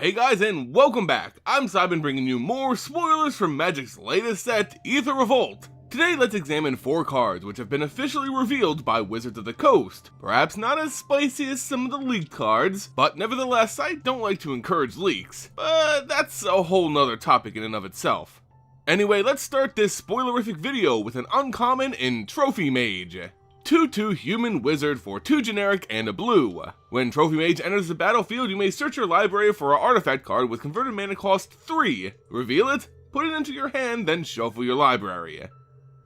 Hey guys, and welcome back. I'm Simon, bringing you more spoilers from Magic's latest set, Aether Revolt. Today let's examine 4 cards which have been officially revealed by Wizards of the Coast. Perhaps not as spicy as some of the leaked cards, but nevertheless I don't like to encourage leaks. But that's a whole nother topic in and of itself. Anyway, let's start this spoilerific video with an uncommon in Trophy Mage. 2/2 human wizard for 2 generic and a blue. When Trophy Mage enters the battlefield, you may search your library for an artifact card with converted mana cost 3. Reveal it, put it into your hand, then shuffle your library.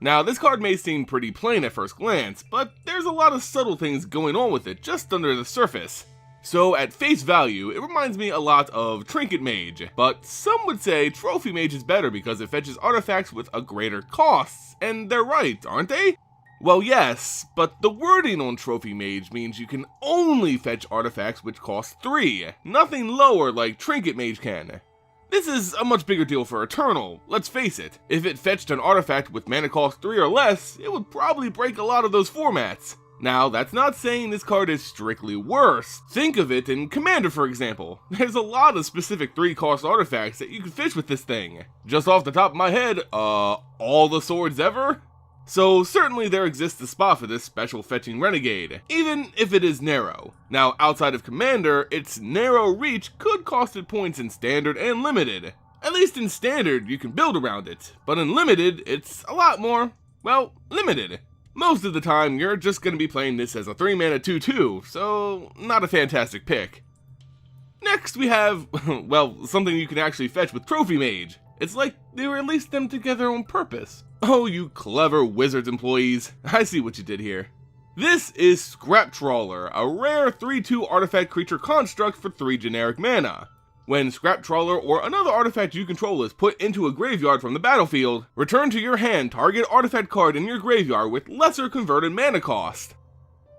Now, this card may seem pretty plain at first glance, but there's a lot of subtle things going on with it just under the surface. So at face value, it reminds me a lot of Trinket Mage, but some would say Trophy Mage is better because it fetches artifacts with a greater cost, and they're right, aren't they? Well, yes, but the wording on Trophy Mage means you can only fetch artifacts which cost 3, nothing lower like Trinket Mage can. This is a much bigger deal for Eternal, let's face it. If it fetched an artifact with mana cost 3 or less, it would probably break a lot of those formats. Now, that's not saying this card is strictly worse. Think of it in Commander, for example. There's a lot of specific 3-cost artifacts that you can fish with this thing. Just off the top of my head, all the swords ever? So certainly there exists a spot for this special fetching renegade, even if it is narrow. Now outside of Commander, its narrow reach could cost it points in Standard and Limited. At least in Standard you can build around it, but in Limited it's a lot more, well, limited. Most of the time you're just going to be playing this as a 3-mana 2/2, so not a fantastic pick. Next we have, well, something you can actually fetch with Trophy Mage. It's like they released them together on purpose. Oh, you clever Wizards employees, I see what you did here. This is Scrap Trawler, a rare 3/2 artifact creature construct for 3 generic mana. When Scrap Trawler or another artifact you control is put into a graveyard from the battlefield, return to your hand target artifact card in your graveyard with lesser converted mana cost.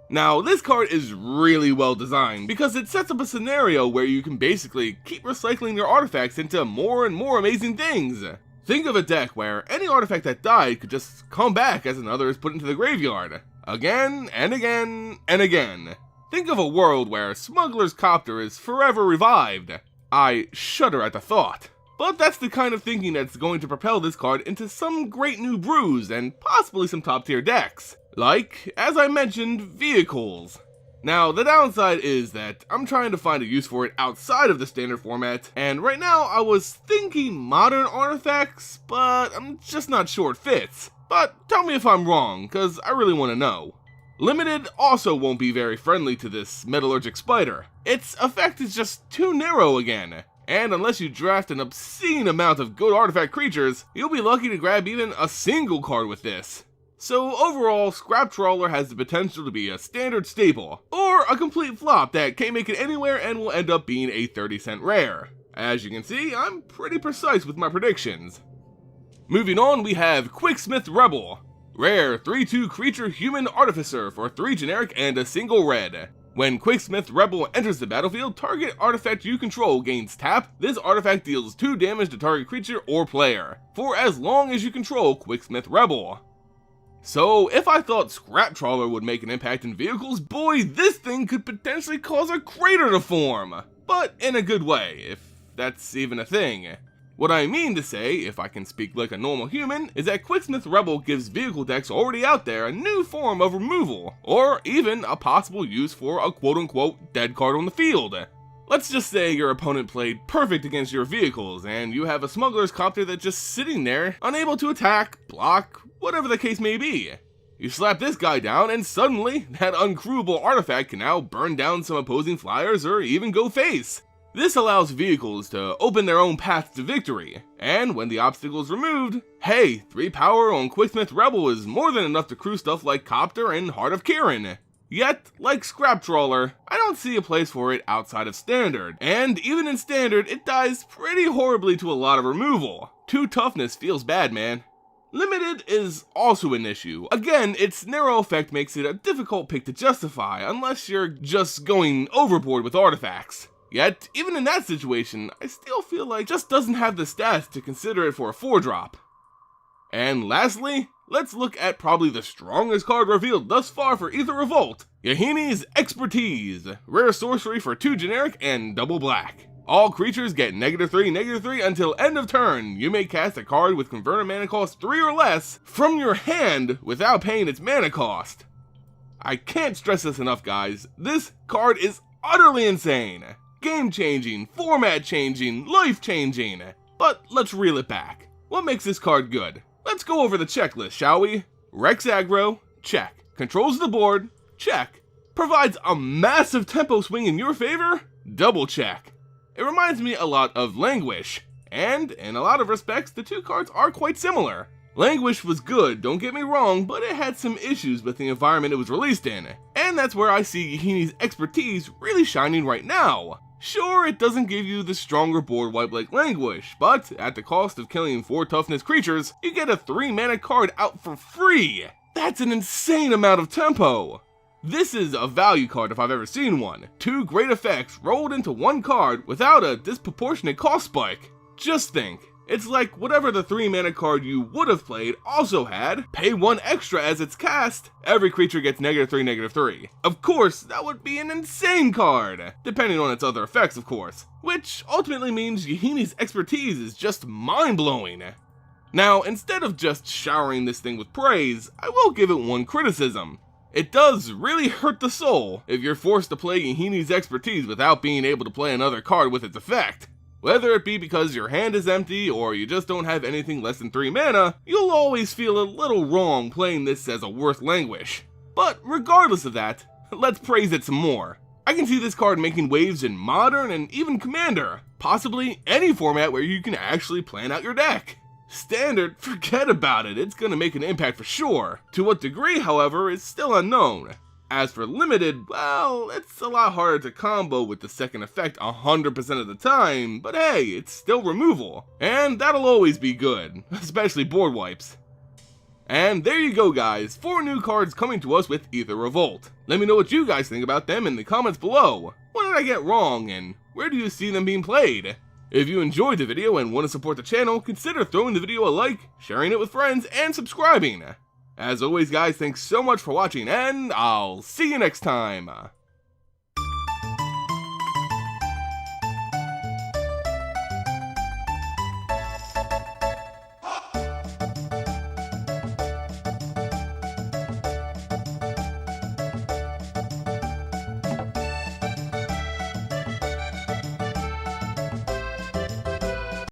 Now, this card is really well designed because it sets up a scenario where you can basically keep recycling your artifacts into more and more amazing things. Think of a deck where any artifact that died could just come back as another is put into the graveyard. Again, and again, and again. Think of a world where Smuggler's Copter is forever revived. I shudder at the thought. But that's the kind of thinking that's going to propel this card into some great new brews and possibly some top tier decks. Like, as I mentioned, vehicles. Now, the downside is that I'm trying to find a use for it outside of the standard format, and right now I was thinking modern artifacts, but I'm just not sure it fits. But tell me if I'm wrong, cause I really want to know. Limited also won't be very friendly to this metallurgic spider. Its effect is just too narrow again, and unless you draft an obscene amount of good artifact creatures, you'll be lucky to grab even a single card with this. So overall, Scrap Trawler has the potential to be a standard staple, or a complete flop that can't make it anywhere and will end up being a 30-cent rare. As you can see, I'm pretty precise with my predictions. Moving on, we have Quicksmith Rebel. Rare 3/2 creature human artificer for 3 generic and a single red. When Quicksmith Rebel enters the battlefield, target artifact you control gains tap. This artifact deals 2 damage to target creature or player, for as long as you control Quicksmith Rebel. So, if I thought Scrap Trawler would make an impact in vehicles, boy, this thing could potentially cause a crater to form! But in a good way, if that's even a thing. What I mean to say, if I can speak like a normal human, is that Quicksmith Rebel gives vehicle decks already out there a new form of removal, or even a possible use for a quote-unquote dead card on the field. Let's just say your opponent played perfect against your vehicles, and you have a Smuggler's Copter that's just sitting there, unable to attack, block, whatever the case may be. You slap this guy down, and suddenly, that uncrewable artifact can now burn down some opposing flyers or even go face. This allows vehicles to open their own path to victory, and when the obstacle is removed, hey, 3 power on Quicksmith Rebel is more than enough to crew stuff like Copter and Heart of Kirin. Yet, like Scrap Trawler, I don't see a place for it outside of Standard, and even in Standard, it dies pretty horribly to a lot of removal. 2 toughness feels bad, man. Limited is also an issue. Again, its narrow effect makes it a difficult pick to justify, unless you're just going overboard with artifacts. Yet, even in that situation, I still feel like it just doesn't have the stats to consider it for a 4-drop. And lastly, let's look at probably the strongest card revealed thus far for Aether Revolt, Yahenni's Expertise, rare sorcery for 2 generic and double black. All creatures get -3/-3 until end of turn. You may cast a card with converter mana cost 3 or less from your hand without paying its mana cost. I can't stress this enough, guys. This card is utterly insane. Game changing, format changing, life changing. But let's reel it back. What makes this card good? Let's go over the checklist, shall we? Rex aggro, check. Controls the board, check. Provides a massive tempo swing in your favor, double check. It reminds me a lot of Languish, and in a lot of respects, the two cards are quite similar. Languish was good, don't get me wrong, but it had some issues with the environment it was released in, and that's where I see Yaheeni's expertise really shining right now. Sure, it doesn't give you the stronger board wipe like Languish, but at the cost of killing 4 toughness creatures, you get a 3 mana card out for free! That's an insane amount of tempo! This is a value card if I've ever seen one. 2 great effects rolled into one card without a disproportionate cost spike. Just think, it's like whatever the 3 mana card you would have played also had, pay 1 extra as it's cast, every creature gets -3/-3. Of course, that would be an insane card, depending on its other effects of course, which ultimately means Yaheeni's expertise is just mind-blowing. Now, instead of just showering this thing with praise, I will give it one criticism. It does really hurt the soul if you're forced to play Yaheeni's expertise without being able to play another card with its effect. Whether it be because your hand is empty or you just don't have anything less than 3 mana, you'll always feel a little wrong playing this as a worth Languish. But regardless of that, let's praise it some more. I can see this card making waves in Modern and even Commander, possibly any format where you can actually plan out your deck. Standard, forget about it, it's gonna make an impact for sure. To what degree, however, is still unknown. As for Limited, well, it's a lot harder to combo with the second effect 100% of the time, but hey, it's still removal. And that'll always be good, especially board wipes. And there you go guys, 4 new cards coming to us with Aether Revolt. Let me know what you guys think about them in the comments below. What did I get wrong, and where do you see them being played? If you enjoyed the video and want to support the channel, consider throwing the video a like, sharing it with friends, and subscribing. As always guys, thanks so much for watching, and I'll see you next time.